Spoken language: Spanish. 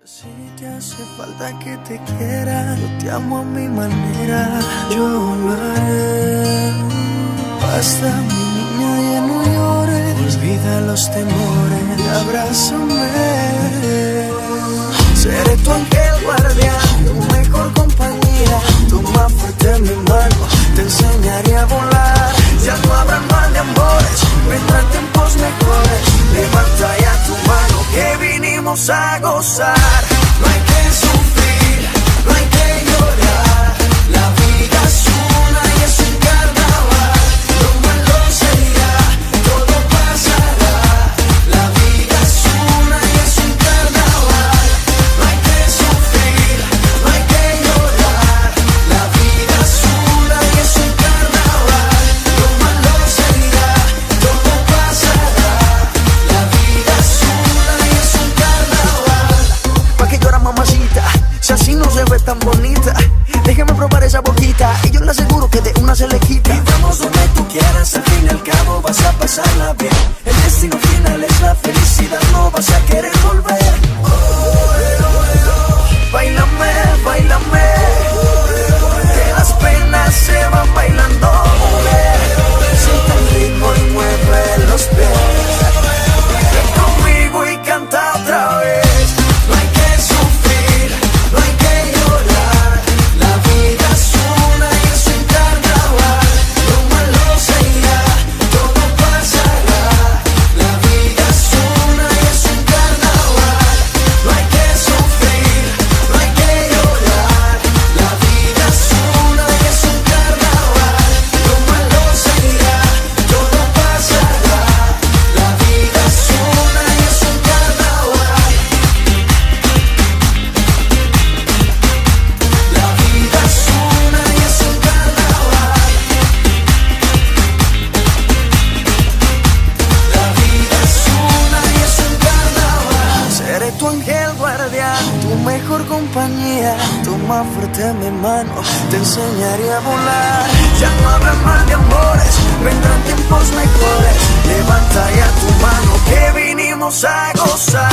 Si te hace falta que te quiera, yo te amo a mi manera, yo lo haré. Basta, mi niña, ya no llores, olvida los temores y abrázame. Seré tu ángel guardián, tu mejor compañía, toma fuerte mi mano, te enseñaré a volar. Ya no habrá mal de amores, vendrán tiempos mejores. Levanta ya tu mano que vinimos a gozar. No hay que sufrir, no hay que llorar. La vida es una y es un carnaval. Lo malo se irá, todo pasará. La vida es una y es un carnaval. No hay que sufrir, no hay que llorar. La vida es una y es un carnaval. Lo malo se irá, todo pasará. La vida es una y es un carnaval. ¿Pa' qué llora, mamacita? Si así no se ve tan bonita, déjame probar esa boquita y yo le aseguro que de una se le quita. Y vamos donde tú quieras, al fin y al cabo vas a pasarla bien. El destino final es la felicidad, no vas a querer volver. Báilame, báilame, que las penas se van bailando. Siente el ritmo y mueve los pies. Ven conmigo y canta otra vez. No hay que sufrir, no hay que llorar. La vida es una y es un carnaval. Lo malo se irá, todo pasará. La vida es una y es un carnaval. No hay que sufrir, no hay que llorar. La vida es una y es un carnaval. Lo malo se irá, todo pasará. La vida es una y es un carnaval. La vida es una y es un carnaval. La vida es una y es un carnaval. Seré tu ángel guardián, tu mejor compañía. Toma fuerte mi mano, te enseñaré a volar. Ya no habrá mal de amores, vendrán tiempos mejores. Levanta ya tu mano que vinimos a gozar.